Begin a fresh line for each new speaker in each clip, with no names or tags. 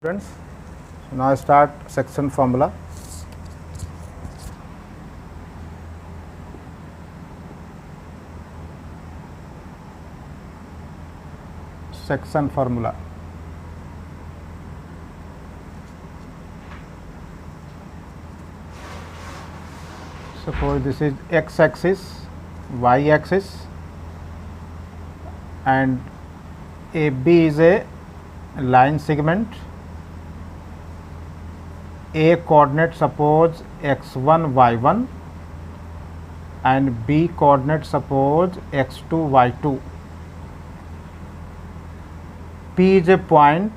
Students, so now I start section formula. Section formula. Suppose this is x axis, y axis, and AB is a line segment. A coordinate suppose x1 y1 and B coordinate suppose x2 y2. P is a point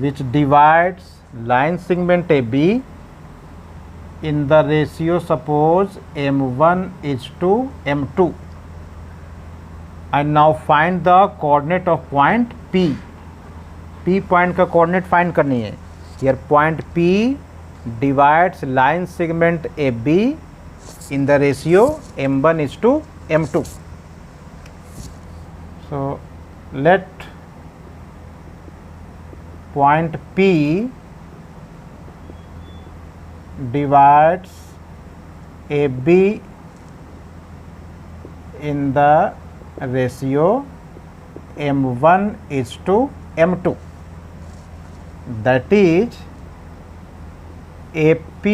which divides line segment AB in the ratio suppose m1 is to m2, and now find the coordinate of point P. P point का coordinate find करनी है. Here point P divides line segment AB in the ratio m1 is to m2. So let point P divides AB in the ratio m1 is to m2. That is AP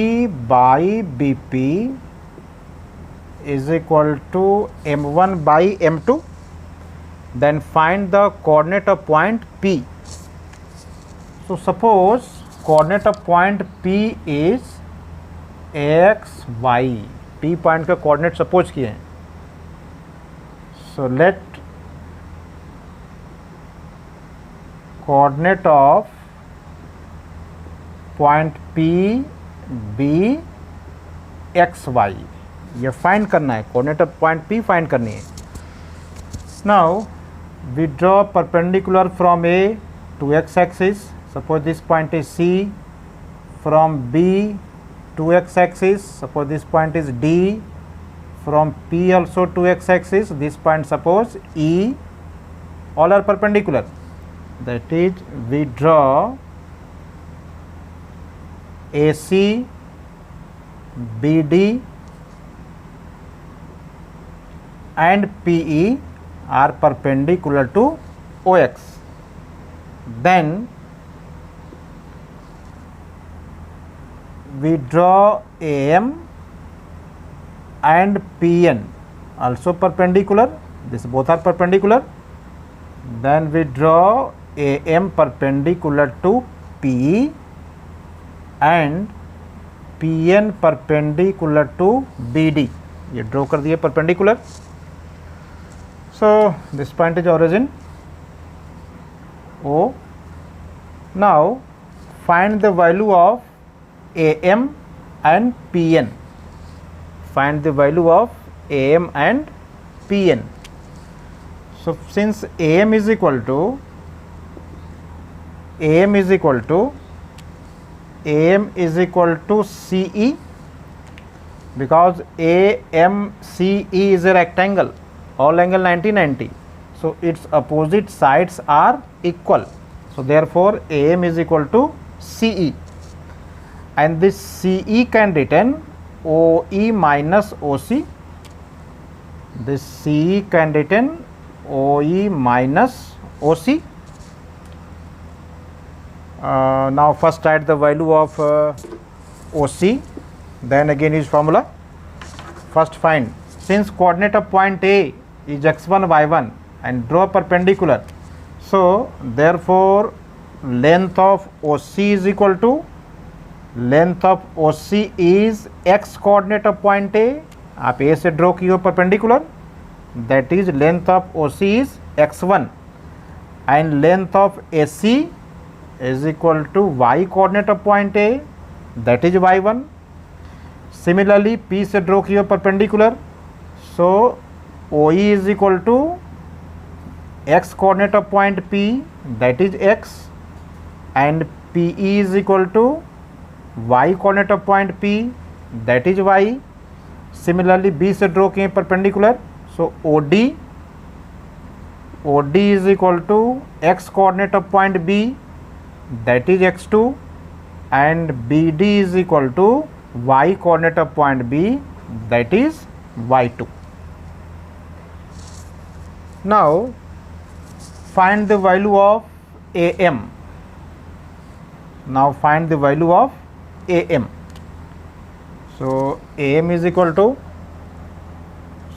by BP is equal to m1 by m2. Then find the coordinate of point P. So suppose coordinate of point P is x y. P point का coordinate suppose किए हैं. So let coordinate of point P be x y. ये find करना है, coordinate of point P find करनी है. Now we draw perpendicular from A to x axis. Suppose this point is C. From B to x axis, suppose this point is D. From P also to x axis, this point suppose E. All are perpendicular. That is, we draw AC, BD and PE are perpendicular to OX. Then we draw AM and PN also perpendicular. This both are perpendicular. Then we draw AM perpendicular to PE and PN perpendicular to BD. ये draw कर दिए perpendicular. So this point is origin O. Now find the value of AM and PN. Find the value of AM and PN. So since AM is equal to CE, because AMCE is a rectangle, all angle 90-90. So its opposite sides are equal. So therefore AM is equal to CE, and this CE can written OE minus OC. This CE can written OE minus OC. Now first write the value of OC, then again use formula. First find, since coordinate of point A is x1 y1 and draw perpendicular, so therefore length of OC is equal to length of OC is x coordinate of point A. आप A से draw की हो perpendicular, that is length of OC is x1 and length of AC is equal to y coordinate of point A, that is y1. Similarly P से draw की हो perpendicular, so OE is equal to x coordinate of point P, that is x, and PE is equal to y coordinate of point P, that is y. Similarly B से draw किए perpendicular, so OD is equal to x coordinate of point B, that is x2, and BD is equal to y coordinate of point B, that is y2. Now find the value of AM. Now find the value of AM. So AM is equal to,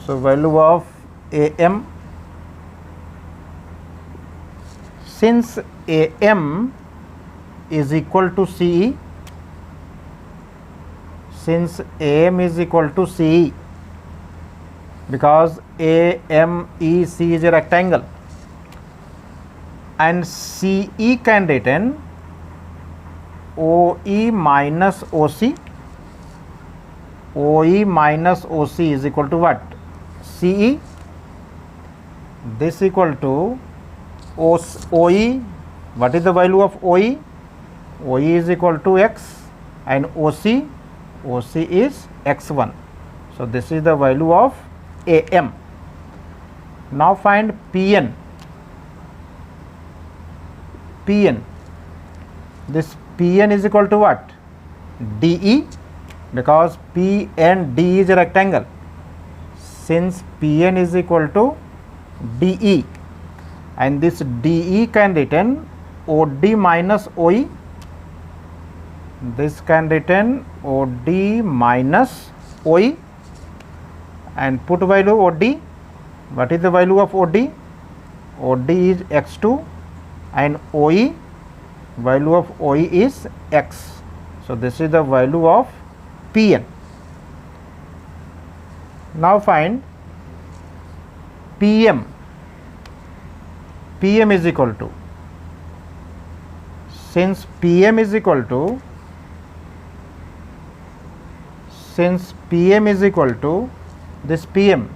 so value of AM, since AM is equal to CE, since AM is equal to CE, because AMEC is a rectangle, and CE can written OE minus OC. OE minus OC is equal to what? CE. This equal to OE. What is the value of OE? OE is equal to x, and OC is x1. So this is the value of AM. Now find PN. PN. This PN is equal to what? DE, because P and D is a rectangle. Since PN is equal to DE, and this DE can written OD minus OE. This can written OD minus OE, and put value OD. What is the value of OD? OD is x2, and OE, value of OE is x. So this is the value of PN. Now find PM. PM is equal to, since PM is equal to, since PM is equal to this PM,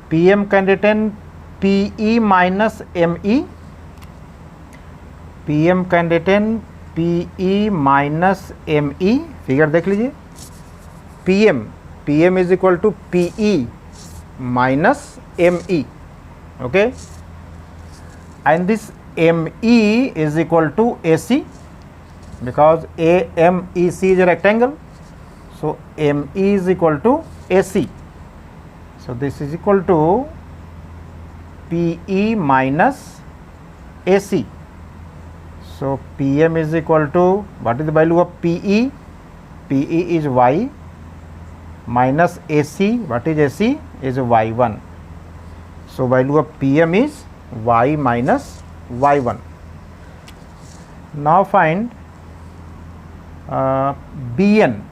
PM can written PE minus ME. PM can written PE minus ME. Figure देख लीजिए, PM is equal to PE minus ME. Okay, and this ME is equal to AC, because AMEC is a rectangle. So ME is equal to AC. So this is equal to PE minus AC. So PM is equal to, what is the value of PE? PE is Y, minus AC, what is AC? Is Y1. So value of PM is Y minus Y1. Now find BN.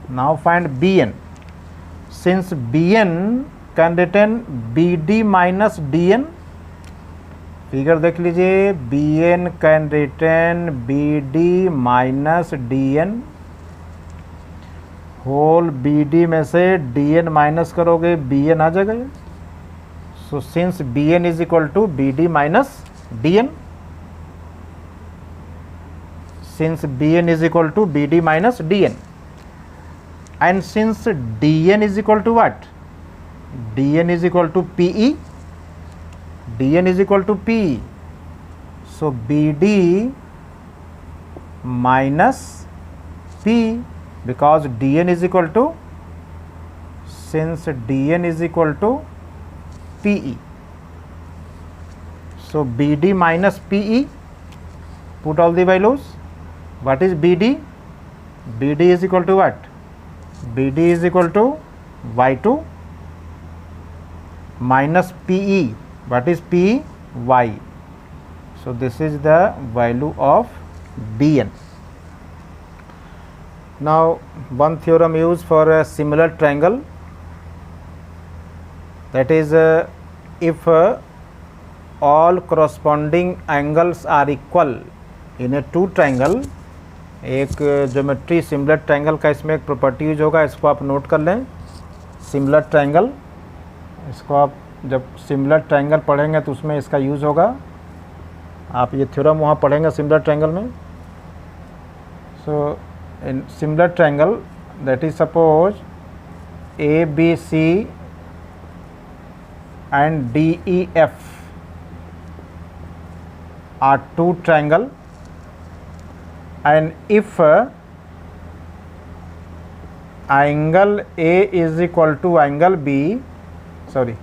Now find BN. Since BN can written BD minus DN, figure देख लीजिए, BN can return BD minus DN, whole BD में से DN minus करोगे BN आ जाएगा। So since BN is equal to BD minus DN, since BN is equal to BD minus DN, and since DN is equal to what? DN is equal to PE. DN is equal to PE. So BD minus P, because DN is equal to, since DN is equal to PE. So BD minus PE, put all the values. What is BD? BD is equal to what? BD is equal to Y2 minus PE. What is PE? Y. So this is the value of BN. Now one theorem used for a similar triangle, that is if all corresponding angles are equal in a two triangle. एक geometry similar triangle का इसमें एक property use होगा, इसको आप note कर लें। Similar triangle, इसको आप जब सिमिलर ट्रायंगल पढ़ेंगे तो उसमें इसका यूज़ होगा। आप ये थ्योरम वहाँ पढ़ेंगे सिमिलर ट्रायंगल में। So in similar triangle, that is suppose ABC and DEF are two triangle, and if angle A is equal to angle B, sorry,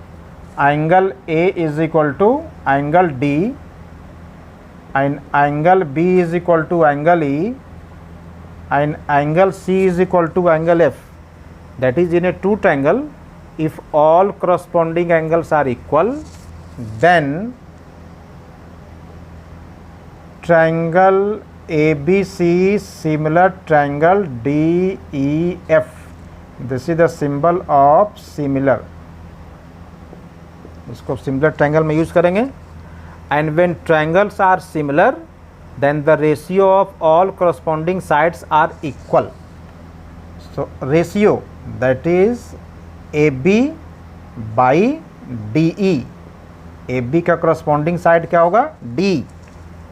angle A is equal to angle D, and angle B is equal to angle E, and angle C is equal to angle F, that is in a two triangle, if all corresponding angles are equal, then triangle ABC is similar triangle DEF. This is the symbol of similar. इसको similar triangle में use करेंगे. And when triangles are similar then the ratio of all corresponding sides are equal. So ratio, that is AB by DE. AB का corresponding side क्या होगा? D.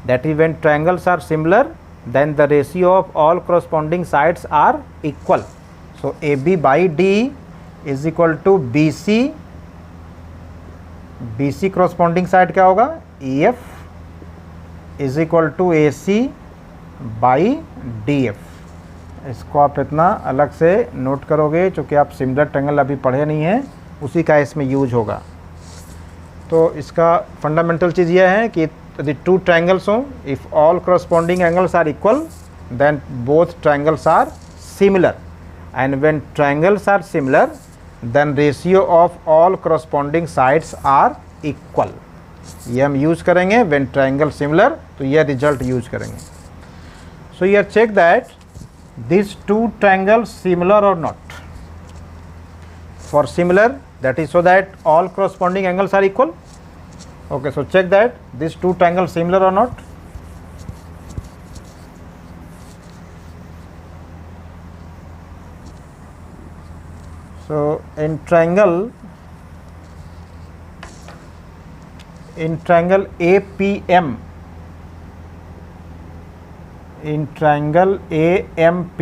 That is when triangles are similar then the ratio of all corresponding sides are equal. So AB by DE is equal to BC. BC corresponding side क्या होगा? EF is equal to AC by DF. इसको आप इतना अलग से note करोगे क्योंकि आप सिमिलर ट्रायंगल अभी पढ़े नहीं हैं, उसी का इसमें यूज होगा. तो इसका फंडामेंटल चीज़ यह है कि यदि टू ट्रायंगल्स हों, if all corresponding angles are equal then both triangles are similar, and when triangles are similar then ratio of all corresponding sides are equal. ये हम यूज करेंगे व्हेन ट्रायंगल सिमिलर, तो यह रिजल्ट यूज करेंगे. So you check that this two triangle similar और not. For similar, that is so that all corresponding angles are equal. Okay, so check that these two triangles similar or not. So in triangle APM, in triangle AMP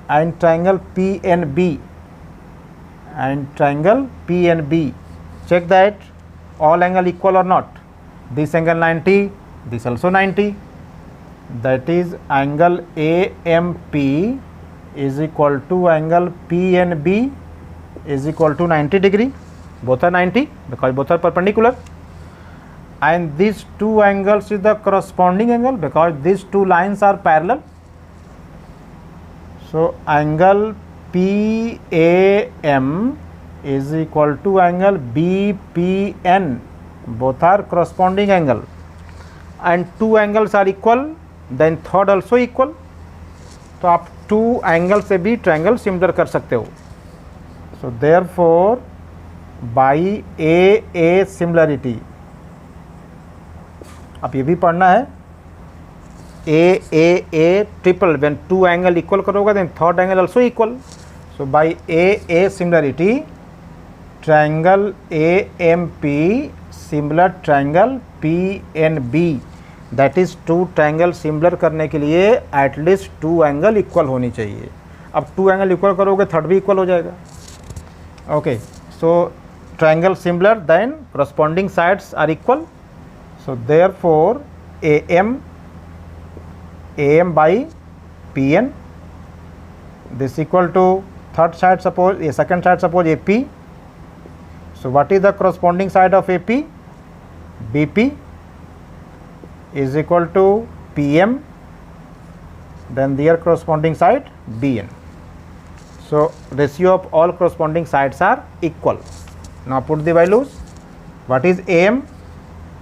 and triangle PNB and triangle PNB, check that all angle equal or not. This angle 90, this also 90, that is angle AMP is equal to angle PNB is equal to 90 degree. Both are 90 because both are perpendicular, and these two angles is the corresponding angle because these two lines are parallel. So angle PAM is equal to angle BPN, both are corresponding angle, and two angles are equal then third also equal. तो आप to angle से भी triangle similar कर सकते हो. So therefore by A similarity, अब ये भी पढ़ना है, A triple, when two angle equal करोगे then third angle also equal. So by A similarity triangle AMP similar triangle PNB, that is two triangle similar करने के लिए एटलीस्ट टू एंगल इक्वल होनी चाहिए. अब टू एंगल इक्वल करोगे third भी equal हो जाएगा. Okay, so triangle similar then corresponding sides are equal. So therefore AM by PN, this equal to third side, suppose a second side, suppose AP. So what is the corresponding side of AP? BP is equal to PM, then their corresponding side BN. So ratio of all corresponding sides are equal. Now put the values. What is AM?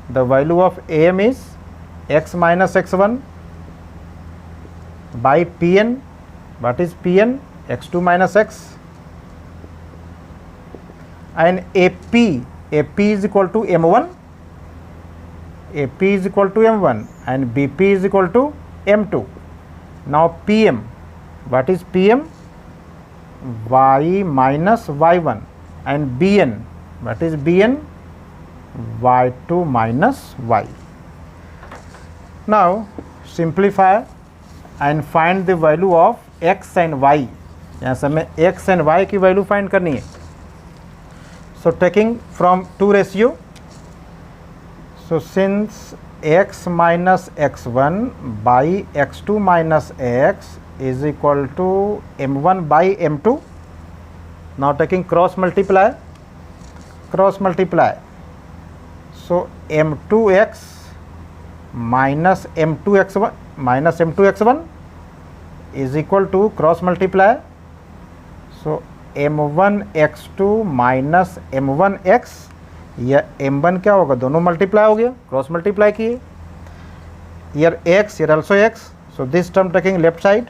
The value of AM is x minus x1 by PN. What is PN? x2 minus x. And AP is equal to M1. AP is equal to M1 and BP is equal to M2. Now PM, what is PM? Y minus Y1, and BN, what is BN? Y2 minus Y. Now simplify and find the value of x and y. यहाँ से हमें x and y की value find करनी है. So taking from two ratio, so since x minus x1 by x2 minus x is equal to m1 by m2. Now taking cross multiply. So m2x minus m2x1 is equal to cross multiply. So m1x2 minus m1x, या m1 क्या होगा, दोनों multiply हो गया, cross multiply किए. Here x, here also x. So this term taking left side.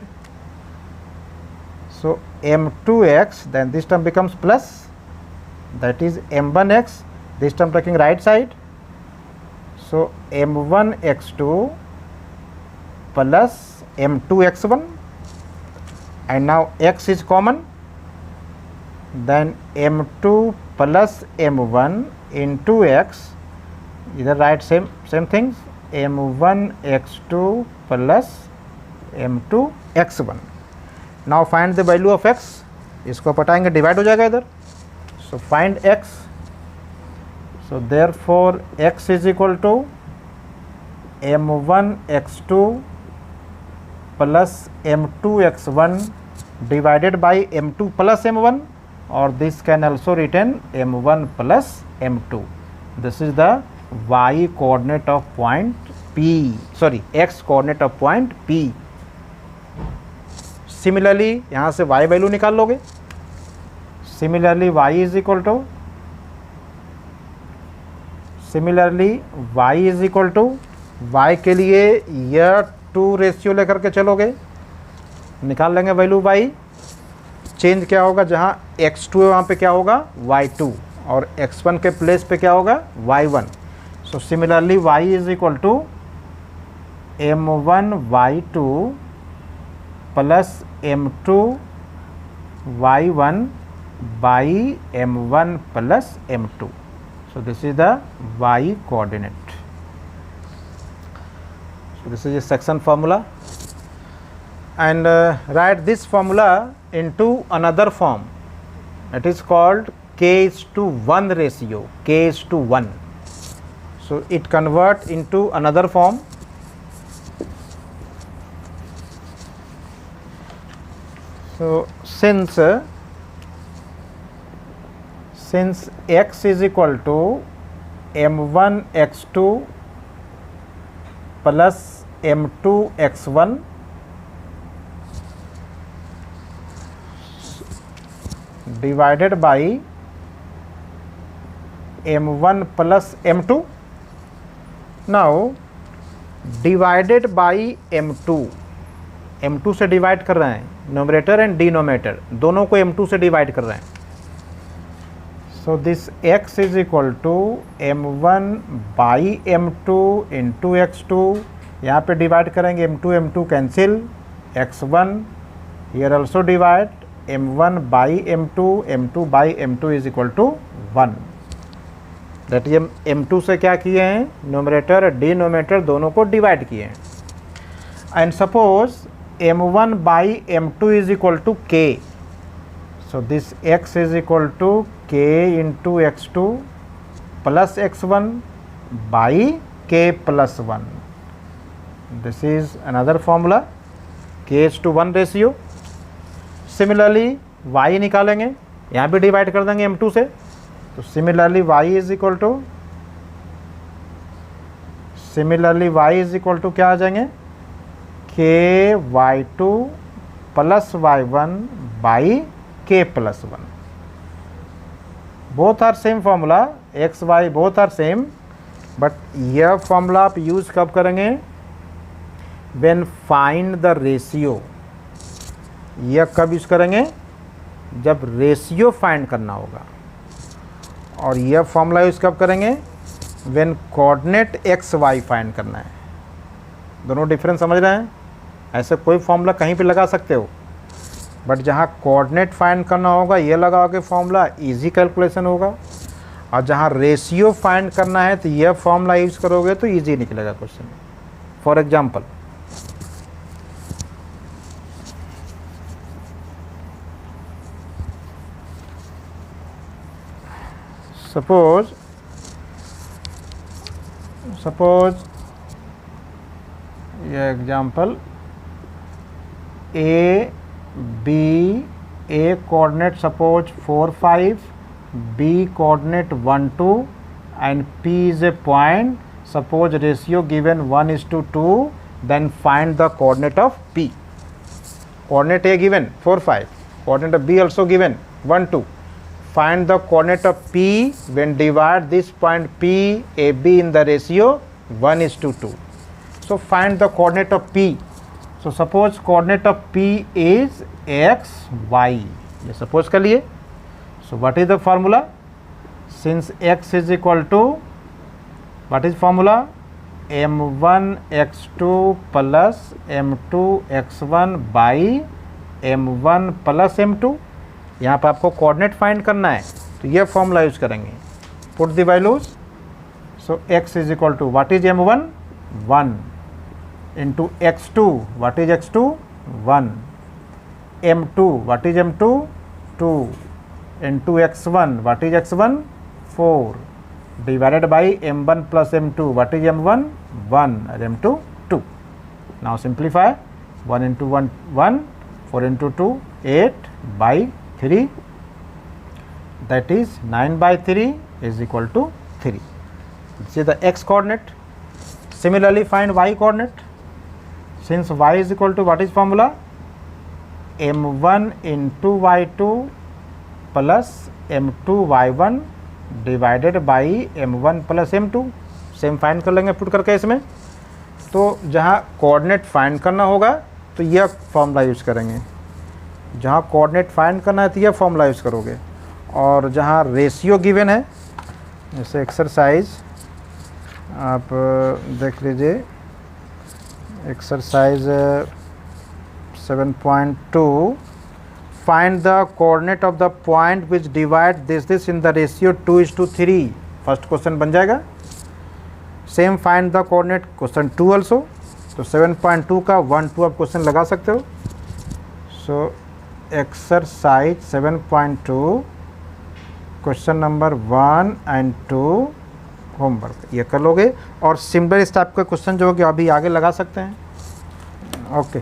So m2x, then this term becomes plus, that is m1x. This term taking right side. So m1x2 plus m2x1, and now x is common. Then m2 plus m1 into x, either write same things, m1 x2 plus m2 x1. Now find the value of x. इसको पटाएंगे, divide हो जाएगा इधर. So find x. So therefore x is equal to m1 x2 plus m2 x1 divided by m2 plus m1, or this can also written m1 plus m2. This is the y coordinate of point P, sorry x coordinate of point P. Similarly यहाँ से y value निकाल लोगे. Similarly y is equal to y के लिए यह 2 ratio लेकर के चलोगे, निकाल लेंगे वैल्यू y. चेंज क्या होगा, जहाँ x2 है वहाँ पे क्या होगा y2, और x1 के प्लेस पे क्या होगा y1. So similarly y is equal to m1 y2 plus m2 y1 by m1 plus m2. So this is the y coordinate. So this is a section formula, and write this formula into another form. It is called k:1 ratio, k:1. So it convert into another form. So since x is equal to m1 x2 plus m2 x1, divided by m1 plus m2. Now divided by m2 से divide कर रहे हैं, nominator and denominator दोनों को m2 से divide कर रहे हैं. So this x is equal to m1 by m2 into x2. यहाँ पे डिवाइड करेंगे m2 cancel, x1 here also divide, m1 by m2 by m2 is equal to 1. That ये m2 से क्या किए हैं, नोमिनेटर डिनोमिनेटर दोनों को डिवाइड किए हैं. And suppose m1 by m2 is equal to k. So this x is equal to k into x2 plus x1 by k plus 1. This is another formula, k:1 ratio. Similarly y निकालेंगे, यहाँ भी divide कर देंगे m2 से. तो similarly y is equal to क्या आ जाएंगे, k/2 plus y1 by k plus 1. Both are same formula, x y both are same, but यह फॉर्मूला आप यूज कब करेंगे, व्हेन फाइंड द रेशियो. यह कब यूज करेंगे, जब रेशियो फाइंड करना होगा. और यह फॉर्मूला यूज कब करेंगे, when coordinate x y find करना है. दोनों डिफरेंस समझ रहे हैं. ऐसे कोई फॉर्मूला कहीं पे लगा सकते हो, बट जहाँ कोऑर्डिनेट फाइंड करना होगा ये लगा के फॉर्मूला इजी कैलकुलेशन होगा, और जहाँ रेशियो फाइंड करना है तो यह फॉर्मूला यूज करोगे तो इजी निकलेगा क्वेश्चन. फॉर एग्जांपल, सपोज ये example A B, A coordinate suppose 4 5, B coordinate 1 2, and P is a point. Suppose ratio given 1:2, then find the coordinate of P. Coordinate A given 4 5, coordinate of B also given 1 2. Find the coordinate of P when divide this point P AB in the ratio 1:2. So find the coordinate of P. So suppose coordinate of P is x y. ये suppose कर लिए. So what is the formula? Since x is equal to, what is formula? m1 x2 plus m2 x1 by m1 plus m2. यहाँ पर आपको coordinate find करना है, तो ये फॉर्मूला यूज करेंगे. Put the values. So x is equal to what is m1 1 into x2 what is x2 1, m2 what is m2 2 into x1 what is x1 4 divided by m1 plus m2 what is m1 1 और m2 2. Now simplify. 1 into 1 1, 4 into 2 8 by 3, that is 9 by 3 is equal to 3. This is the x coordinate. Similarly find y coordinate. Since y is equal to what is formula? m1 into y2 plus m2 y1 divided by m1 plus m2. Same find कर लेंगे put करके इसमें. तो जहाँ coordinate find करना होगा तो यह फॉर्मूला यूज करेंगे. जहाँ कोऑर्डिनेट फाइंड करना है तो यह फॉर्मूला यूज करोगे. और जहाँ रेशियो गिवन है, जैसे एक्सरसाइज आप देख लीजिए, exercise 7.2, find the coordinate of the point which divide this in the ratio 2:3. First question बन जाएगा. Same find the coordinate question 2 also. तो 7.2 का 1 2 आप क्वेश्चन लगा सकते हो. So exercise 7.2 question number 1 and 2 homework ये कर लोगे. और सिमिलर इस टाइप का क्वेश्चन जो होगा अभी आगे लगा सकते हैं. ओके.